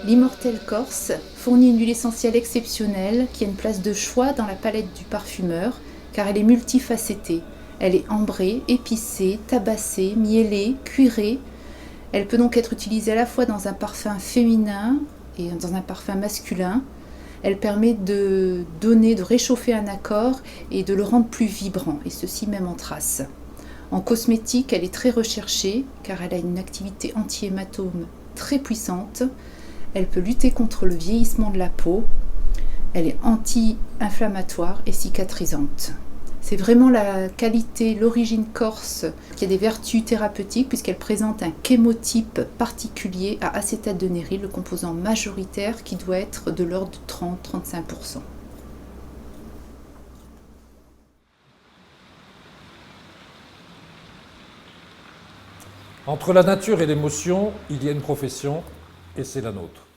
L'Immortelle Corse fournit une huile essentielle exceptionnelle qui a une place de choix dans la palette du parfumeur car elle est multifacetée. Elle est ambrée, épicée, tabassée, miellée, cuirée. Elle peut donc être utilisée à la fois dans un parfum féminin et dans un parfum masculin. Elle permet de réchauffer un accord et de le rendre plus vibrant, et ceci même en trace. En cosmétique, elle est très recherchée car elle a une activité anti-hématome très puissante. Elle peut lutter contre le vieillissement de la peau. Elle est anti-inflammatoire et cicatrisante. C'est vraiment la qualité, l'origine corse qui a des vertus thérapeutiques puisqu'elle présente un chémotype particulier à acétate de néryle, le composant majoritaire qui doit être de l'ordre de 30-35%. Entre la nature et l'émotion, il y a une profession, et c'est la nôtre.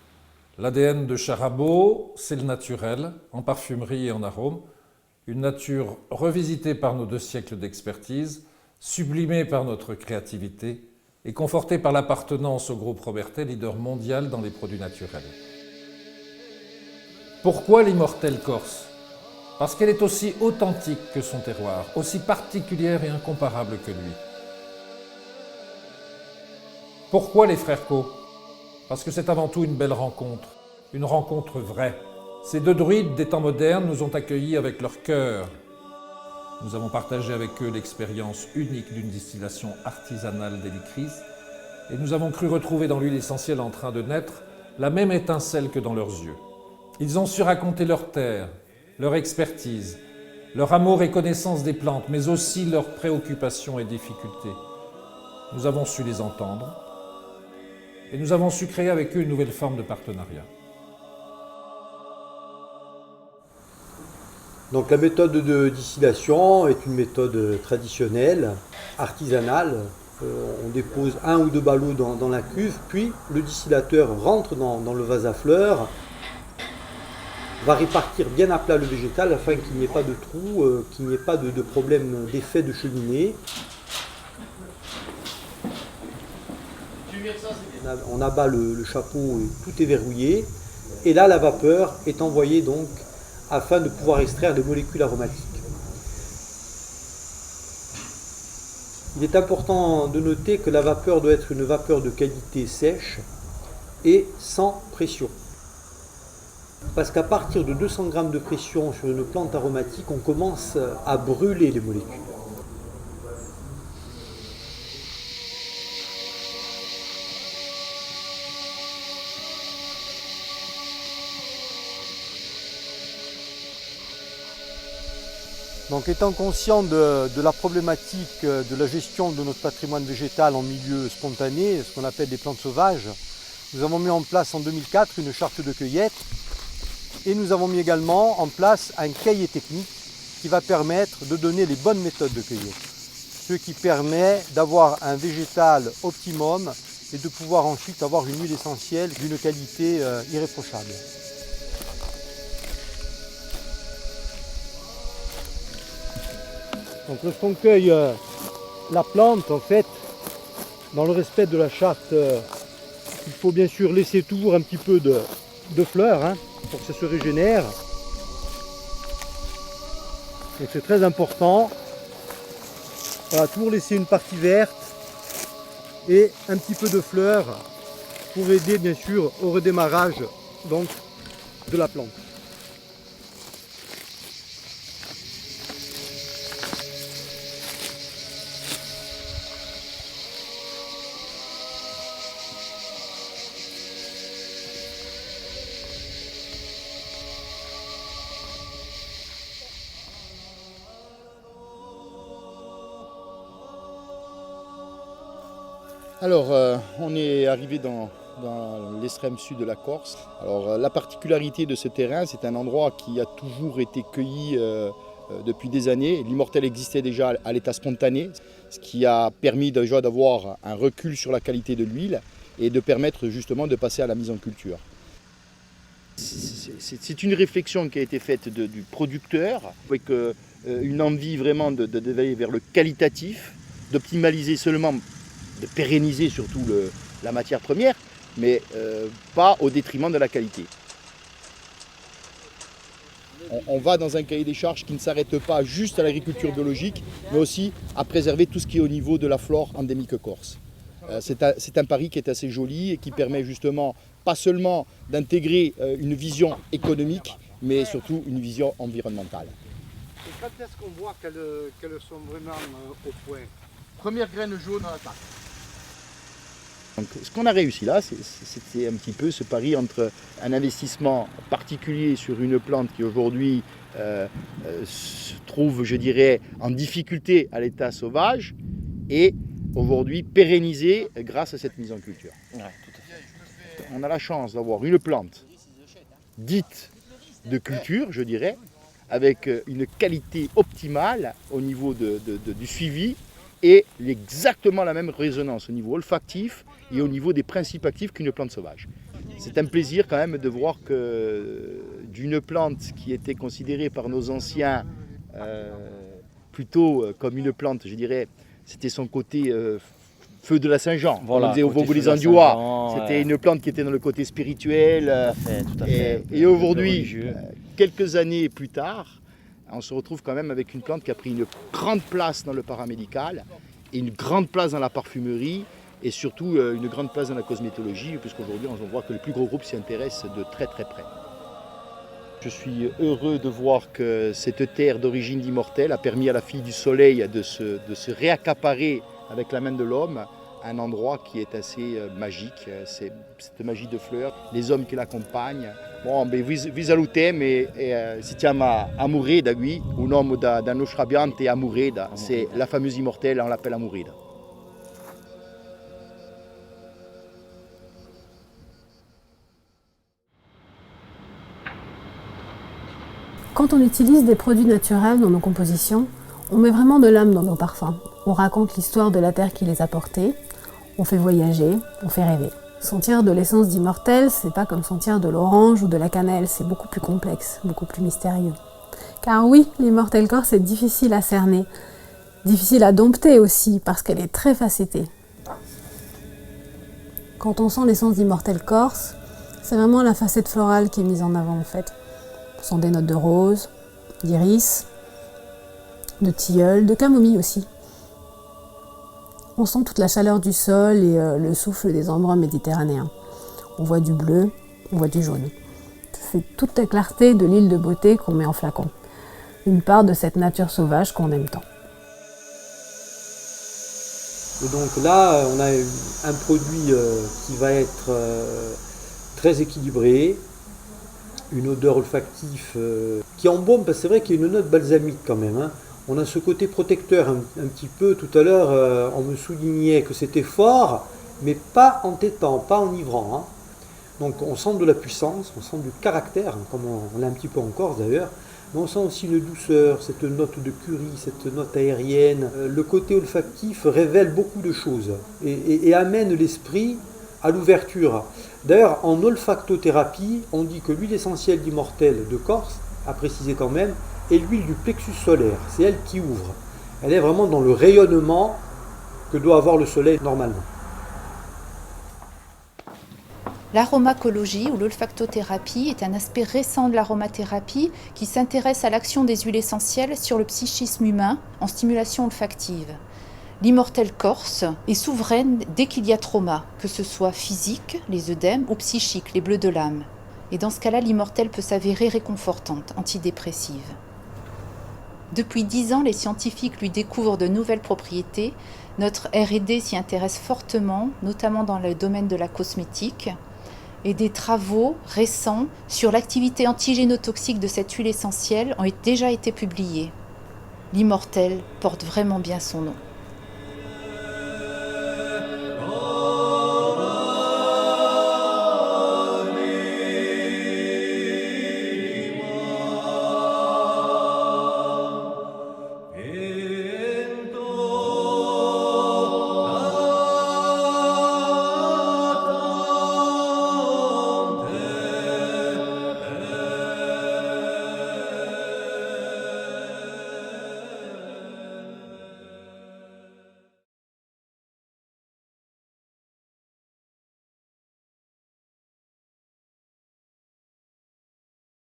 L'ADN de Charabot, c'est le naturel, en parfumerie et en arôme. Une nature revisitée par nos 2 siècles d'expertise, sublimée par notre créativité et confortée par l'appartenance au groupe Robertet, leader mondial dans les produits naturels. Pourquoi l'Immortelle Corse? Parce qu'elle est aussi authentique que son terroir, aussi particulière et incomparable que lui. Pourquoi les frères Co? Parce que c'est avant tout une belle rencontre, une rencontre vraie. Ces 2 druides des temps modernes nous ont accueillis avec leur cœur. Nous avons partagé avec eux l'expérience unique d'une distillation artisanale d'Hélicris et nous avons cru retrouver dans l'huile essentielle en train de naître la même étincelle que dans leurs yeux. Ils ont su raconter leur terre, leur expertise, leur amour et connaissance des plantes, mais aussi leurs préoccupations et difficultés. Nous avons su les entendre et nous avons su créer avec eux une nouvelle forme de partenariat. Donc la méthode de distillation est une méthode traditionnelle, artisanale. On dépose 1 ou 2 ballots dans la cuve, puis le distillateur rentre dans le vase à fleurs, va répartir bien à plat le végétal afin qu'il n'y ait pas de trous, qu'il n'y ait pas de problème d'effet de cheminée. On abat le chapeau et tout est verrouillé. Et là, la vapeur est envoyée donc afin de pouvoir extraire des molécules aromatiques. Il est important de noter que la vapeur doit être une vapeur de qualité sèche et sans pression. Parce qu'à partir de 200 g de pression sur une plante aromatique, on commence à brûler les molécules. Donc étant conscient de la problématique de la gestion de notre patrimoine végétal en milieu spontané, ce qu'on appelle des plantes sauvages, nous avons mis en place en 2004 une charte de cueillette et nous avons mis également en place un cahier technique qui va permettre de donner les bonnes méthodes de cueillette. Ce qui permet d'avoir un végétal optimum et de pouvoir ensuite avoir une huile essentielle d'une qualité irréprochable. Donc lorsqu'on cueille la plante, en fait, dans le respect de la charte, il faut bien sûr laisser toujours un petit peu de fleurs pour que ça se régénère. Donc c'est très important. Voilà, toujours laisser une partie verte et un petit peu de fleurs pour aider bien sûr au redémarrage donc, de la plante. Alors, on est arrivé dans l'extrême sud de la Corse. Alors, la particularité de ce terrain, c'est un endroit qui a toujours été cueilli depuis des années. L'immortel existait déjà à l'état spontané, ce qui a permis déjà d'avoir un recul sur la qualité de l'huile et de permettre justement de passer à la mise en culture. C'est une réflexion qui a été faite du producteur avec une envie vraiment d'aller vers le qualitatif, d'optimaliser seulement, de pérenniser surtout la matière première, mais pas au détriment de la qualité. On va dans un cahier des charges qui ne s'arrête pas juste à l'agriculture biologique, mais aussi à préserver tout ce qui est au niveau de la flore endémique corse. C'est un pari qui est assez joli et qui permet justement pas seulement d'intégrer une vision économique, mais surtout une vision environnementale. Et quand est-ce qu'on voit qu'elles sont vraiment au point? Première graine jaune à la tarte. Donc, ce qu'on a réussi là, c'était un petit peu ce pari entre un investissement particulier sur une plante qui aujourd'hui se trouve, je dirais, en difficulté à l'état sauvage et aujourd'hui pérennisée grâce à cette mise en culture. Ouais, tout à fait. On a la chance d'avoir une plante dite de culture, je dirais, avec une qualité optimale au niveau du suivi et exactement la même résonance au niveau olfactif et au niveau des principes actifs qu'une plante sauvage. C'est un plaisir quand même de voir que d'une plante qui était considérée par nos anciens plutôt comme une plante, je dirais, c'était son côté feu de la Saint-Jean, voilà, on disait au Vogolis-Andiois, c'était une plante qui était dans le côté spirituel. Tout à fait. Et aujourd'hui, quelques années plus tard, on se retrouve quand même avec une plante qui a pris une grande place dans le paramédical, et une grande place dans la parfumerie, et surtout une grande place dans la cosmétologie, puisqu'aujourd'hui on voit que les plus gros groupes s'y intéressent de très très près. Je suis heureux de voir que cette terre d'origine d'Immortel a permis à la Fille du Soleil de se réaccaparer avec la main de l'homme un endroit qui est assez magique, c'est cette magie de fleurs, les hommes qui l'accompagnent. Bon, vi salutem e si chiama Amureda qui, un homme da nostra ambiente Amureda, c'est la fameuse Immortel, on l'appelle Amureda. Quand on utilise des produits naturels dans nos compositions, on met vraiment de l'âme dans nos parfums. On raconte l'histoire de la terre qui les a portés, on fait voyager, on fait rêver. Sentir de l'essence d'Immortel, c'est pas comme sentir de l'orange ou de la cannelle, c'est beaucoup plus complexe, beaucoup plus mystérieux. Car oui, l'Immortel Corse est difficile à cerner, difficile à dompter aussi, parce qu'elle est très facettée. Quand on sent l'essence d'Immortel Corse, c'est vraiment la facette florale qui est mise en avant en fait. On sent des notes de rose, d'iris, de tilleul, de camomille aussi. On sent toute la chaleur du sol et le souffle des embruns méditerranéens. On voit du bleu, on voit du jaune. C'est toute la clarté de l'île de beauté qu'on met en flacon. Une part de cette nature sauvage qu'on aime tant. Et donc là, on a un produit qui va être très équilibré, une odeur olfactive qui embaume, parce que c'est vrai qu'il y a une note balsamique quand même, hein. On a ce côté protecteur un petit peu. Tout à l'heure, on me soulignait que c'était fort, mais pas entêtant, pas enivrant, hein. Donc on sent de la puissance, on sent du caractère, comme on l'a un petit peu en Corse d'ailleurs, mais on sent aussi une douceur, cette note de curry, cette note aérienne. Le côté olfactif révèle beaucoup de choses et amène l'esprit à l'ouverture. D'ailleurs, en olfactothérapie, on dit que l'huile essentielle d'Immortel de Corse, à préciser quand même, est l'huile du plexus solaire. C'est elle qui ouvre. Elle est vraiment dans le rayonnement que doit avoir le soleil normalement. L'aromacologie ou l'olfactothérapie est un aspect récent de l'aromathérapie qui s'intéresse à l'action des huiles essentielles sur le psychisme humain en stimulation olfactive. L'Immortel Corse est souveraine dès qu'il y a trauma, que ce soit physique, les œdèmes, ou psychique, les bleus de l'âme. Et dans ce cas-là, l'Immortel peut s'avérer réconfortante, antidépressive. Depuis 10 ans, les scientifiques lui découvrent de nouvelles propriétés. Notre R&D s'y intéresse fortement, notamment dans le domaine de la cosmétique. Et des travaux récents sur l'activité antigénotoxique de cette huile essentielle ont déjà été publiés. L'Immortel porte vraiment bien son nom.